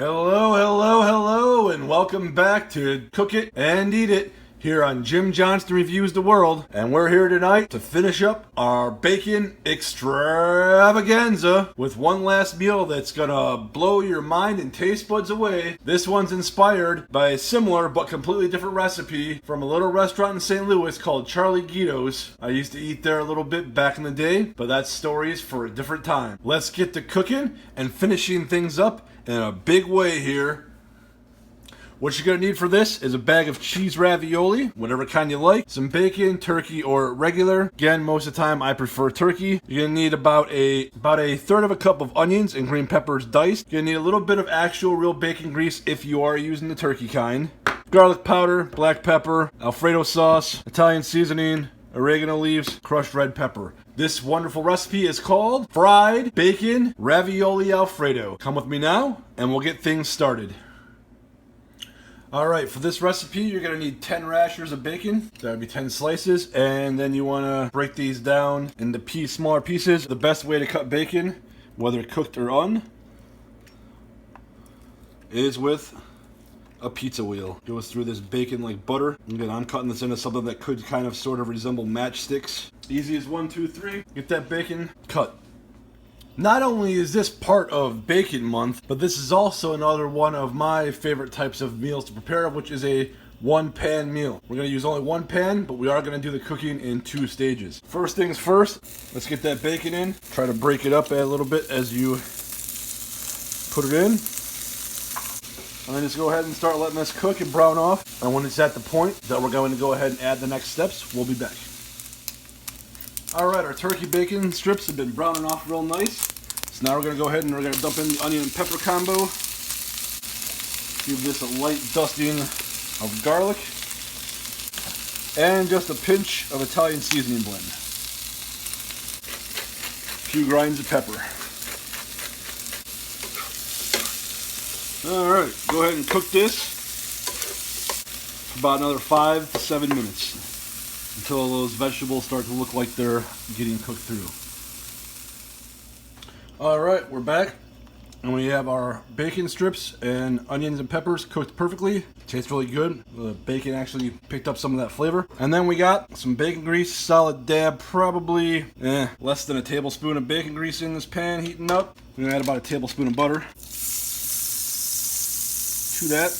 Hello, hello, hello, and welcome back to Cook It and Eat It here on Jim Johnston Reviews the World. And we're here tonight to finish up our Bacon Extravaganza with one last meal that's gonna blow your mind and taste buds away. This one's inspired by a similar but completely different recipe from a little restaurant in St. Louis called Charlie Gitto's. I used to eat there a little bit back in the day, but that's stories for a different time. Let's get to cooking and finishing things up in a big way here. What you're going to need for this is a bag of cheese ravioli, whatever kind you like, some bacon, turkey, or regular. Again, most of the time I prefer turkey. You're going to need about a third of a cup of onions and green peppers diced. You're going to need a little bit of actual real bacon grease if you are using the turkey kind. Garlic powder, black pepper, Alfredo sauce, Italian seasoning, oregano leaves, crushed red pepper. This wonderful recipe is called Fried Bacon Ravioli Alfredo. Come with me now, and we'll get things started. Alright, for this recipe, you're going to need 10 rashers of bacon. That would be 10 slices, and then you want to break these down into smaller pieces. The best way to cut bacon, whether cooked or un, is with a pizza wheel. Goes through this bacon like butter. Again, I'm cutting this into something that could kind of sort of resemble matchsticks. Easy as 1, 2, 3. Get that bacon cut. Not only is this part of Bacon Month, but this is also another one of my favorite types of meals to prepare, which is a one-pan meal. We're going to use only one pan, but we are going to do the cooking in 2 stages. First things first, let's get that bacon in. Try to break it up a little bit as you put it in. And then just go ahead and start letting this cook and brown off. And when it's at the point that we're going to go ahead and add the next steps, we'll be back. Alright, our turkey bacon strips have been browning off real nice. So now we're going to go ahead and we're going to dump in the onion and pepper combo. Give this a light dusting of garlic. And just a pinch of Italian seasoning blend. A few grinds of pepper. Alright, go ahead and cook this for about another 5 to 7 minutes until those vegetables start to look like they're getting cooked through. Alright, we're back and we have our bacon strips and onions and peppers cooked perfectly. Tastes really good. The bacon actually picked up some of that flavor. And then we got some bacon grease, solid dab, probably less than a tablespoon of bacon grease in this pan heating up. We're going to add about a tablespoon of butter to that.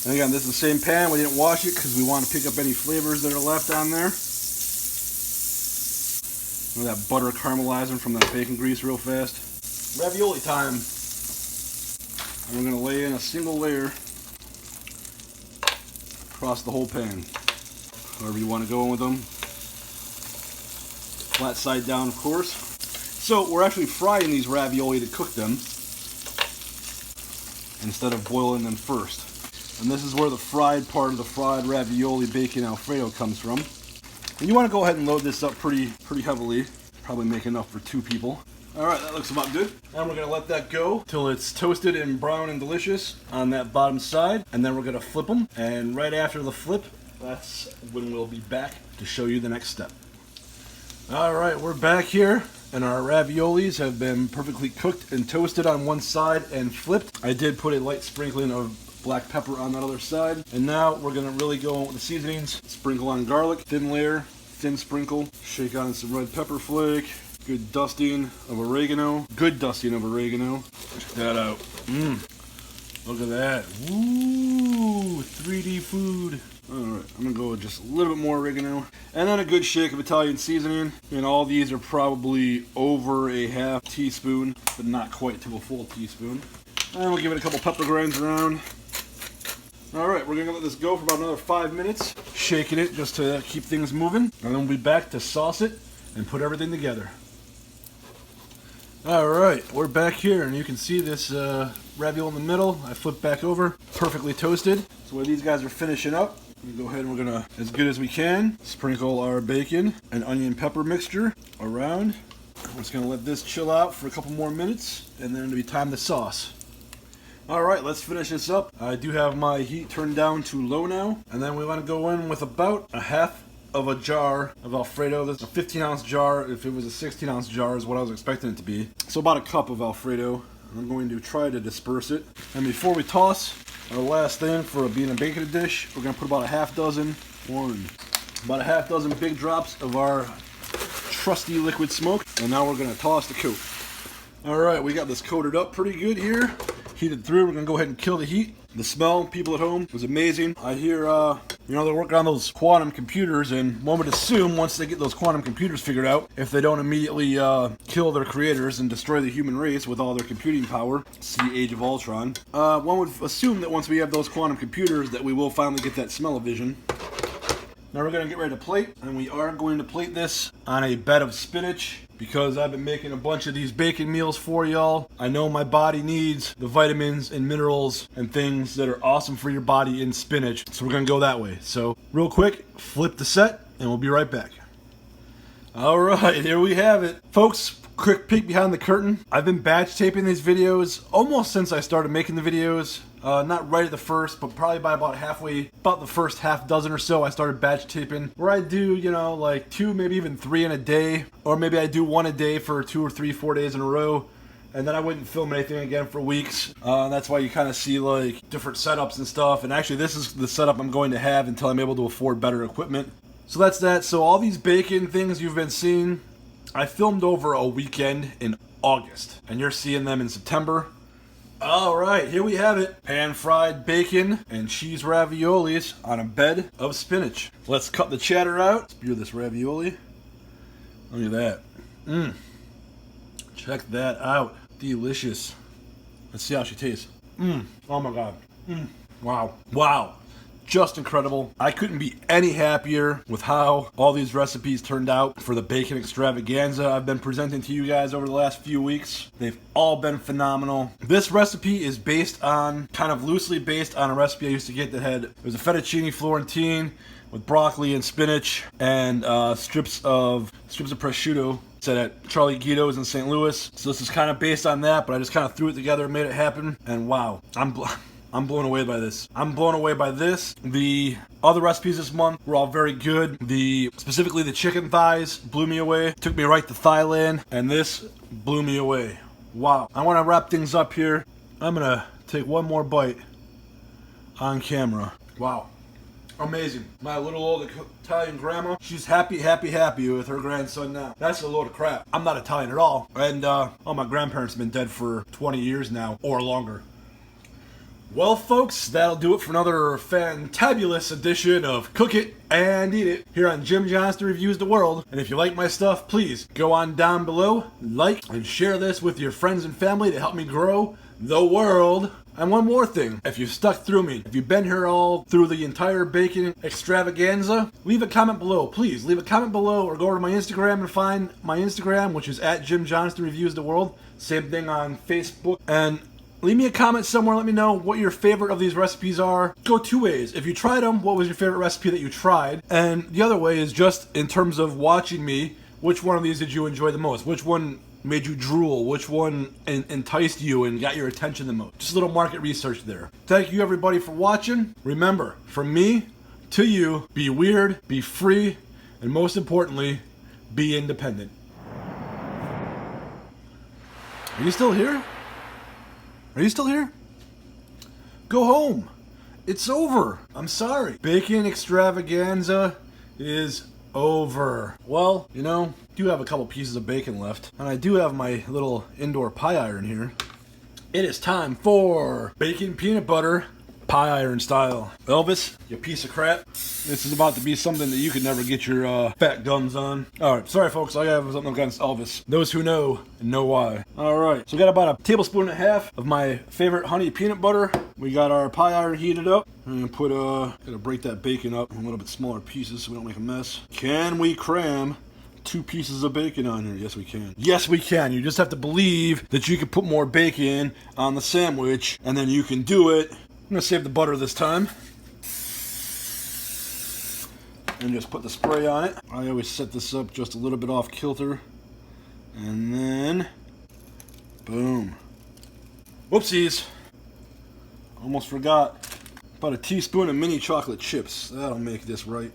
And again, this is the same pan. We didn't wash it because we want to pick up any flavors that are left on there. Look at that butter caramelizing from that bacon grease real fast. Ravioli time. And we're going to lay in a single layer across the whole pan. However you want to go in with them. Flat side down, of course. So we're actually frying these ravioli to cook them instead of boiling them first. And this is where the fried part of the fried ravioli bacon Alfredo comes from. And you want to go ahead and load this up pretty heavily. Probably make enough for 2 people. Alright, that looks about good. And we're going to let that go till it's toasted and brown and delicious on that bottom side. And then we're going to flip them. And right after the flip, that's when we'll be back to show you the next step. Alright, we're back here. And our raviolis have been perfectly cooked and toasted on one side and flipped. I did put a light sprinkling of black pepper on that other side. And now we're going to really go on with the seasonings. Sprinkle on garlic, thin layer, thin sprinkle. Shake on some red pepper flake. Good dusting of oregano. Good dusting of oregano. Check that out. Look at that. Ooh, 3D food. Alright, I'm going to go with just a little bit more oregano. And then a good shake of Italian seasoning. And all these are probably over a half teaspoon, but not quite to a full teaspoon. And we'll give it a couple pepper grinds around. Alright, we're going to let this go for about another 5 minutes. Shaking it just to keep things moving. And then we'll be back to sauce it and put everything together. Alright, we're back here and you can see this ravioli in the middle. I flipped back over. Perfectly toasted. So while these guys are finishing up, we go ahead and we're going to, as good as we can, sprinkle our bacon and onion pepper mixture around. I'm just going to let this chill out for a couple more minutes and then it'll be time to sauce. Alright, let's finish this up. I do have my heat turned down to low now. And then we want to go in with about a half of a jar of Alfredo. This is a 15-ounce jar. If it was a 16-ounce jar is what I was expecting it to be. So about a cup of Alfredo. I'm going to try to disperse it. And before we toss, our last thing for being a bacon dish, we're going to put about a half dozen big drops of our trusty liquid smoke. And now we're going to toss the coat. Alright, we got this coated up pretty good here. Heated through. We're going to go ahead and kill the heat. The smell, people at home, was amazing. I hear, they're working on those quantum computers, and one would assume once they get those quantum computers figured out, if they don't immediately kill their creators and destroy the human race with all their computing power, see Age of Ultron, one would assume that once we have those quantum computers that we will finally get that smell-o-vision. Now we're going to get ready to plate, and we are going to plate this on a bed of spinach because I've been making a bunch of these bacon meals for y'all. I know my body needs the vitamins and minerals and things that are awesome for your body in spinach, so we're going to go that way. So real quick, flip the set, and we'll be right back. Alright, here we have it. Folks, quick peek behind the curtain. I've been batch taping these videos almost since I started making the videos. Not right at the first, but probably by about the first half dozen or so, I started batch taping, where I do, like 2, maybe even 3 in a day, or maybe I do 1 a day for 2 or 3, 4 days in a row, and then I wouldn't film anything again for weeks. That's why you kind of see like different setups and stuff, and actually this is the setup I'm going to have until I'm able to afford better equipment. So that's that. So all these bacon things you've been seeing, I filmed over a weekend in August, and you're seeing them in September. Alright, here we have it. Pan-fried bacon and cheese raviolis on a bed of spinach. Let's cut the chatter out. Spear this ravioli. Look at that. Check that out. Delicious. Let's see how she tastes. Oh my god. Wow. Wow. Just incredible. I couldn't be any happier with how all these recipes turned out for the Bacon Extravaganza I've been presenting to you guys over the last few weeks. They've all been phenomenal. This recipe is kind of loosely based on a recipe I used to get that had, it was a fettuccine Florentine with broccoli and spinach and strips of prosciutto. It's at Charlie Gitto's in St. Louis. So this is kind of based on that, but I just kind of threw it together and made it happen. And wow, I'm blown away by this. I'm blown away by this. The other recipes this month were all very good. Specifically the chicken thighs blew me away. Took me right to Thailand. And this blew me away. Wow. I want to wrap things up here. I'm going to take one more bite on camera. Wow. Amazing. My little old Italian grandma, she's happy with her grandson now. That's a load of crap. I'm not Italian at all. And my grandparents have been dead for 20 years now or longer. Well, folks, that'll do it for another fantabulous edition of Cook It and Eat It here on Jim Johnston Reviews the World. And if you like my stuff, please go on down below, like, and share this with your friends and family to help me grow the world. And one more thing, if you've stuck through me, if you've been here all through the entire Bacon Extravaganza, leave a comment below. Please, leave a comment below or go over to my Instagram and find my Instagram, which is at Jim Johnston Reviews the World. Same thing on Facebook. And leave me a comment somewhere. Let me know what your favorite of these recipes are. Go 2 ways. If you tried them, what was your favorite recipe that you tried? And the other way is just in terms of watching me, which one of these did you enjoy the most? Which one made you drool? Which one enticed you and got your attention the most? Just a little market research there. Thank you everybody for watching. Remember, from me to you, be weird, be free, and most importantly, be independent. Are you still here? Are you still here? Go home. It's over. I'm sorry. Bacon Extravaganza is over. Well, I do have a couple pieces of bacon left. And I do have my little indoor pie iron here. It is time for bacon peanut butter pie iron style. Elvis, you piece of crap. This is about to be something that you could never get your fat gums on. Alright, sorry folks, I have something against Elvis. Those who know why. Alright, so we got about 1.5 tablespoons of my favorite honey peanut butter. We got our pie iron heated up. And gotta break that bacon up in a little bit smaller pieces so we don't make a mess. Can we cram 2 pieces of bacon on here? Yes, we can. Yes, we can. You just have to believe that you can put more bacon on the sandwich, and then you can do it. I'm going to save the butter this time. And just put the spray on it. I always set this up just a little bit off kilter. And then, boom. Whoopsies. Almost forgot. About 1 teaspoon of mini chocolate chips. That'll make this right.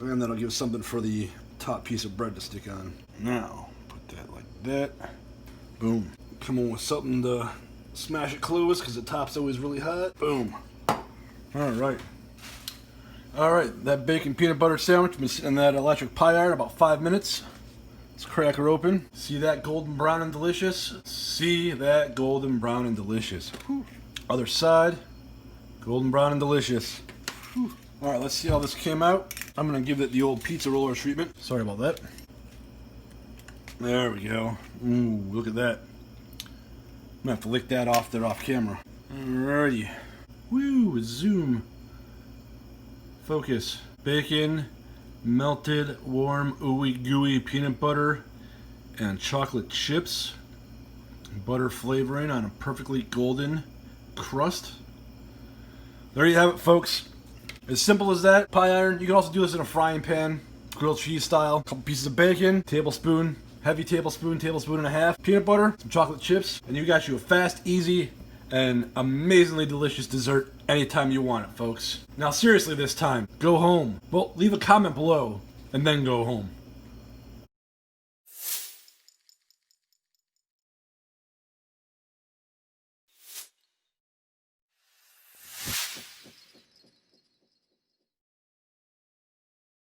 And that'll give something for the top piece of bread to stick on. Now, put that like that. Boom. Come on with something to smash it closed because the top's always really hot. Boom. Alright. Alright, that bacon peanut butter sandwich been sitting in that electric pie iron about 5 minutes. Let's crack her open. See that golden brown and delicious? See that golden brown and delicious. Whew. Other side, golden brown and delicious. Alright, let's see how this came out. I'm going to give it the old pizza roller treatment. Sorry about that. There we go. Ooh, look at that. I'm going to have to lick that off there off camera. Alrighty. Woo, zoom. Focus. Bacon, melted, warm, ooey gooey peanut butter, and chocolate chips. Butter flavoring on a perfectly golden crust. There you have it, folks. As simple as that. Pie iron. You can also do this in a frying pan, grilled cheese style. A couple pieces of bacon, tablespoon, heavy tablespoon and a half, peanut butter, some chocolate chips, and you got you a fast, easy, and amazingly delicious dessert anytime you want it, folks. Now seriously this time, go home. Well, leave a comment below and then go home.